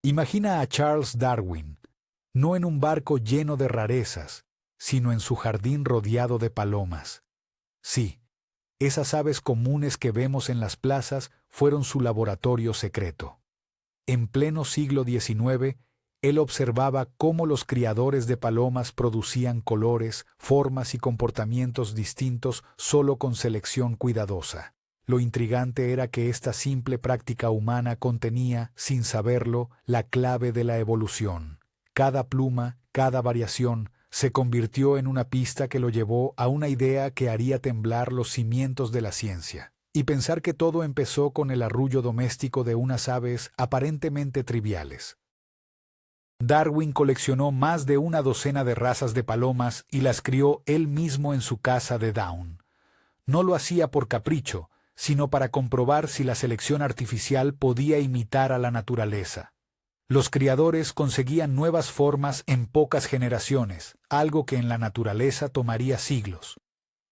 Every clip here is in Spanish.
Imagina a Charles Darwin, no en un barco lleno de rarezas, sino en su jardín rodeado de palomas. Sí, esas aves comunes que vemos en las plazas fueron su laboratorio secreto. En pleno siglo XIX, él observaba cómo los criadores de palomas producían colores, formas y comportamientos distintos solo con selección cuidadosa. Lo intrigante era que esta simple práctica humana contenía, sin saberlo, la clave de la evolución. Cada pluma, cada variación, se convirtió en una pista que lo llevó a una idea que haría temblar los cimientos de la ciencia. Y pensar que todo empezó con el arrullo doméstico de unas aves aparentemente triviales. Darwin coleccionó más de una docena de razas de palomas y las crió él mismo en su casa de Down. No lo hacía por capricho, sino para comprobar si la selección artificial podía imitar a la naturaleza. Los criadores conseguían nuevas formas en pocas generaciones, algo que en la naturaleza tomaría siglos.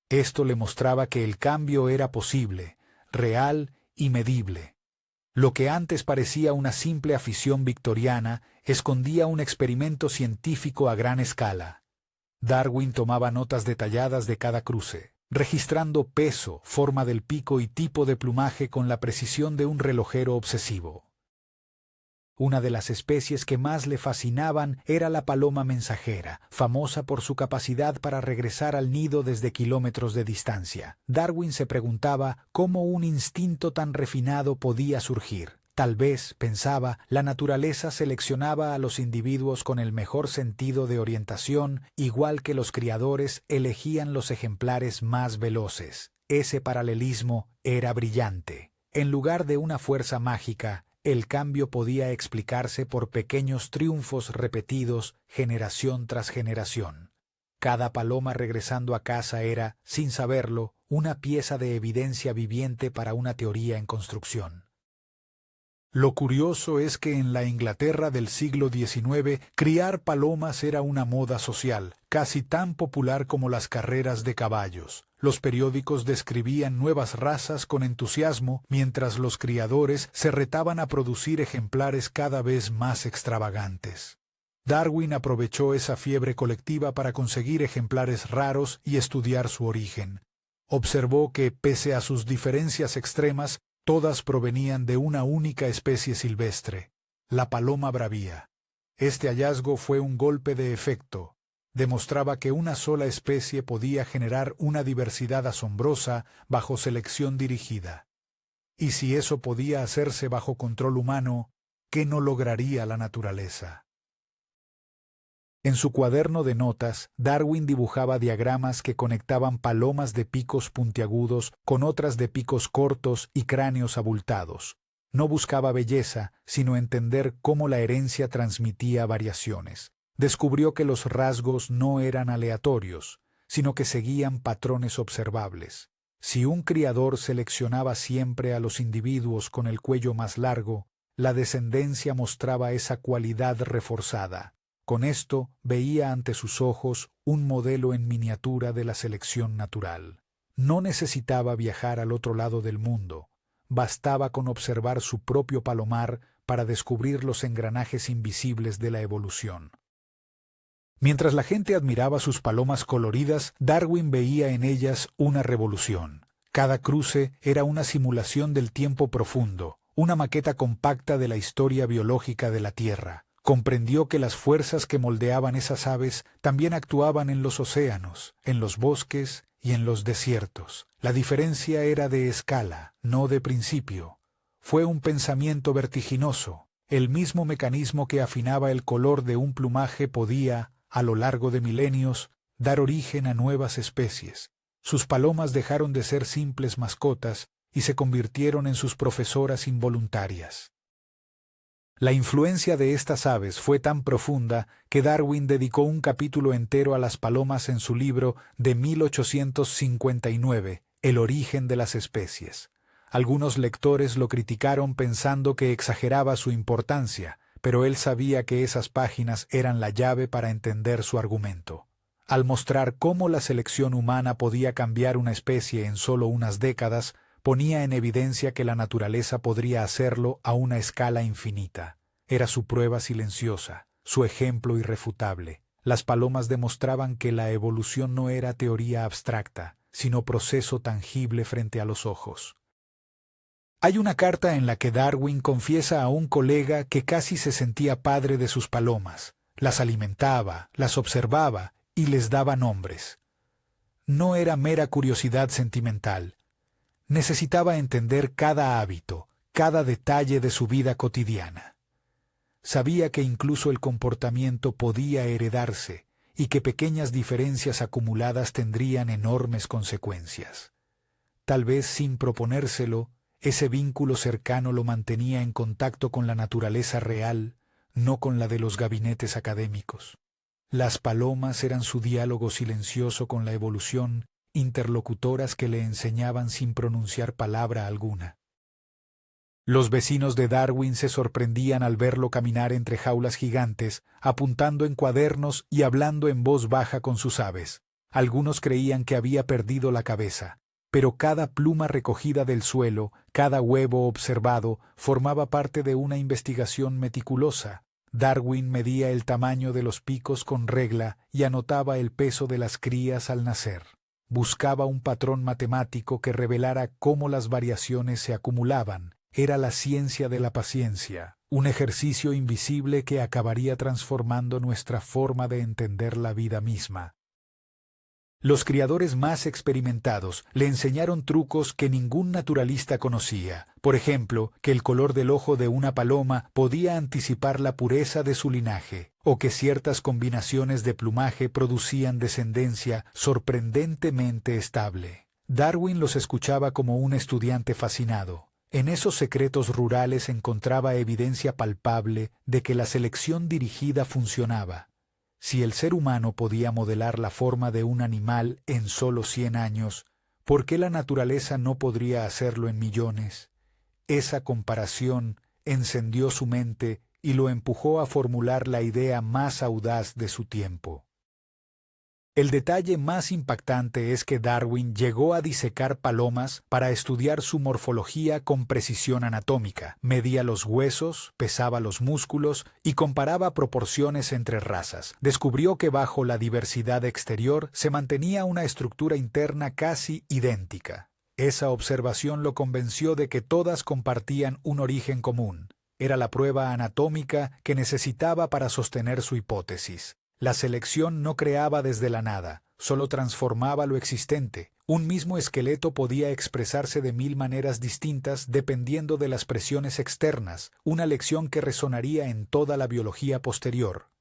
Esto le mostraba que el cambio era posible, real y medible. Lo que antes parecía una simple afición victoriana, escondía un experimento científico a gran escala. Darwin tomaba notas detalladas de cada cruce, registrando peso, forma del pico y tipo de plumaje con la precisión de un relojero obsesivo. Una de las especies que más le fascinaban era la paloma mensajera, famosa por su capacidad para regresar al nido desde kilómetros de distancia. Darwin se preguntaba cómo un instinto tan refinado podía surgir. Tal vez, pensaba, la naturaleza seleccionaba a los individuos con el mejor sentido de orientación, igual que los criadores elegían los ejemplares más veloces. Ese paralelismo era brillante. En lugar de una fuerza mágica, el cambio podía explicarse por pequeños triunfos repetidos generación tras generación. Cada paloma regresando a casa era, sin saberlo, una pieza de evidencia viviente para una teoría en construcción. Lo curioso es que en la Inglaterra del siglo XIX, criar palomas era una moda social, casi tan popular como las carreras de caballos. Los periódicos describían nuevas razas con entusiasmo, mientras los criadores se retaban a producir ejemplares cada vez más extravagantes. Darwin aprovechó esa fiebre colectiva para conseguir ejemplares raros y estudiar su origen. Observó que, pese a sus diferencias extremas, todas provenían de una única especie silvestre, la paloma bravía. Este hallazgo fue un golpe de efecto. Demostraba que una sola especie podía generar una diversidad asombrosa bajo selección dirigida. Y si eso podía hacerse bajo control humano, ¿qué no lograría la naturaleza? En su cuaderno de notas, Darwin dibujaba diagramas que conectaban palomas de picos puntiagudos con otras de picos cortos y cráneos abultados. No buscaba belleza, sino entender cómo la herencia transmitía variaciones. Descubrió que los rasgos no eran aleatorios, sino que seguían patrones observables. Si un criador seleccionaba siempre a los individuos con el cuello más largo, la descendencia mostraba esa cualidad reforzada. Con esto veía ante sus ojos un modelo en miniatura de la selección natural. No necesitaba viajar al otro lado del mundo. Bastaba con observar su propio palomar para descubrir los engranajes invisibles de la evolución. Mientras la gente admiraba sus palomas coloridas, Darwin veía en ellas una revolución. Cada cruce era una simulación del tiempo profundo, una maqueta compacta de la historia biológica de la Tierra. Comprendió que las fuerzas que moldeaban esas aves también actuaban en los océanos, en los bosques y en los desiertos. La diferencia era de escala, no de principio. Fue un pensamiento vertiginoso. El mismo mecanismo que afinaba el color de un plumaje podía, a lo largo de milenios, dar origen a nuevas especies. Sus palomas dejaron de ser simples mascotas y se convirtieron en sus profesoras involuntarias. La influencia de estas aves fue tan profunda que Darwin dedicó un capítulo entero a las palomas en su libro de 1859, El origen de las especies. Algunos lectores lo criticaron pensando que exageraba su importancia, pero él sabía que esas páginas eran la llave para entender su argumento. Al mostrar cómo la selección humana podía cambiar una especie en solo unas décadas, ponía en evidencia que la naturaleza podría hacerlo a una escala infinita. Era su prueba silenciosa, su ejemplo irrefutable. Las palomas demostraban que la evolución no era teoría abstracta, sino proceso tangible frente a los ojos. Hay una carta en la que Darwin confiesa a un colega que casi se sentía padre de sus palomas. Las alimentaba, las observaba y les daba nombres. No era mera curiosidad sentimental. Necesitaba entender cada hábito, cada detalle de su vida cotidiana. Sabía que incluso el comportamiento podía heredarse y que pequeñas diferencias acumuladas tendrían enormes consecuencias. Tal vez sin proponérselo, ese vínculo cercano lo mantenía en contacto con la naturaleza real, no con la de los gabinetes académicos. Las palomas eran su diálogo silencioso con la evolución, interlocutoras que le enseñaban sin pronunciar palabra alguna. Los vecinos de Darwin se sorprendían al verlo caminar entre jaulas gigantes, apuntando en cuadernos y hablando en voz baja con sus aves. Algunos creían que había perdido la cabeza, pero cada pluma recogida del suelo, cada huevo observado, formaba parte de una investigación meticulosa. Darwin medía el tamaño de los picos con regla y anotaba el peso de las crías al nacer. Buscaba un patrón matemático que revelara cómo las variaciones se acumulaban. Era la ciencia de la paciencia, un ejercicio invisible que acabaría transformando nuestra forma de entender la vida misma. Los criadores más experimentados le enseñaron trucos que ningún naturalista conocía. Por ejemplo, que el color del ojo de una paloma podía anticipar la pureza de su linaje, o que ciertas combinaciones de plumaje producían descendencia sorprendentemente estable. Darwin los escuchaba como un estudiante fascinado. En esos secretos rurales encontraba evidencia palpable de que la selección dirigida funcionaba. Si el ser humano podía modelar la forma de un animal en solo 100 años, ¿por qué la naturaleza no podría hacerlo en millones? Esa comparación encendió su mente y lo empujó a formular la idea más audaz de su tiempo. El detalle más impactante es que Darwin llegó a disecar palomas para estudiar su morfología con precisión anatómica. Medía los huesos, pesaba los músculos y comparaba proporciones entre razas. Descubrió que bajo la diversidad exterior se mantenía una estructura interna casi idéntica. Esa observación lo convenció de que todas compartían un origen común. Era la prueba anatómica que necesitaba para sostener su hipótesis. La selección no creaba desde la nada, solo transformaba lo existente. Un mismo esqueleto podía expresarse de 1000 maneras distintas dependiendo de las presiones externas, una lección que resonaría en toda la biología posterior.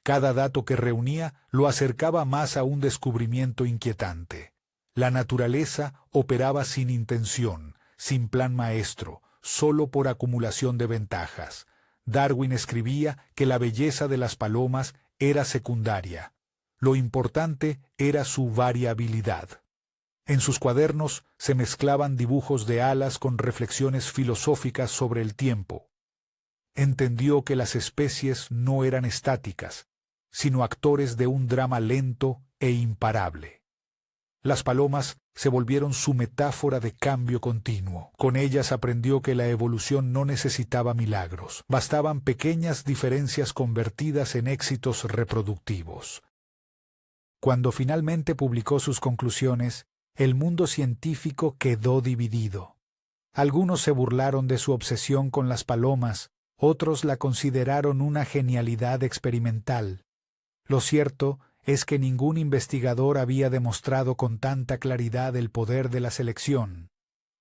Cada dato que reunía lo acercaba más a un descubrimiento inquietante. La naturaleza operaba sin intención, sin plan maestro, solo por acumulación de ventajas. Darwin escribía que la belleza de las palomas era secundaria. Lo importante era su variabilidad. En sus cuadernos se mezclaban dibujos de alas con reflexiones filosóficas sobre el tiempo. Entendió que las especies no eran estáticas, sino actores de un drama lento e imparable. Las palomas se volvieron su metáfora de cambio continuo. Con ellas aprendió que la evolución no necesitaba milagros, bastaban pequeñas diferencias convertidas en éxitos reproductivos. Cuando finalmente publicó sus conclusiones, el mundo científico quedó dividido. Algunos se burlaron de su obsesión con las palomas, otros la consideraron una genialidad experimental. Lo cierto es que ningún investigador había demostrado con tanta claridad el poder de la selección.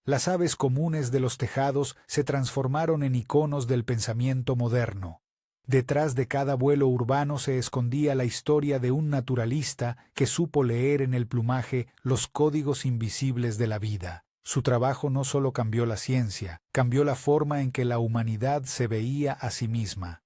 Las aves comunes de los tejados se transformaron en iconos del pensamiento moderno. Detrás de cada vuelo urbano se escondía la historia de un naturalista que supo leer en el plumaje los códigos invisibles de la vida. Su trabajo no solo cambió la ciencia, cambió la forma en que la humanidad se veía a sí misma.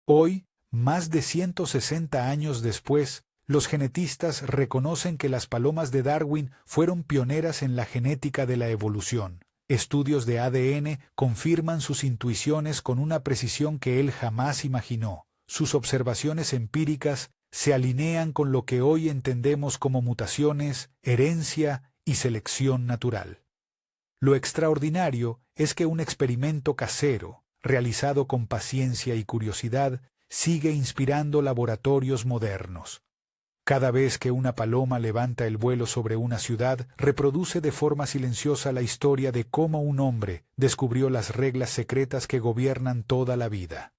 Hoy, más de 160 años después, los genetistas reconocen que las palomas de Darwin fueron pioneras en la genética de la evolución. Estudios de ADN confirman sus intuiciones con una precisión que él jamás imaginó. Sus observaciones empíricas se alinean con lo que hoy entendemos como mutaciones, herencia y selección natural. Lo extraordinario es que un experimento casero, realizado con paciencia y curiosidad, sigue inspirando laboratorios modernos. Cada vez que una paloma levanta el vuelo sobre una ciudad, reproduce de forma silenciosa la historia de cómo un hombre descubrió las reglas secretas que gobiernan toda la vida.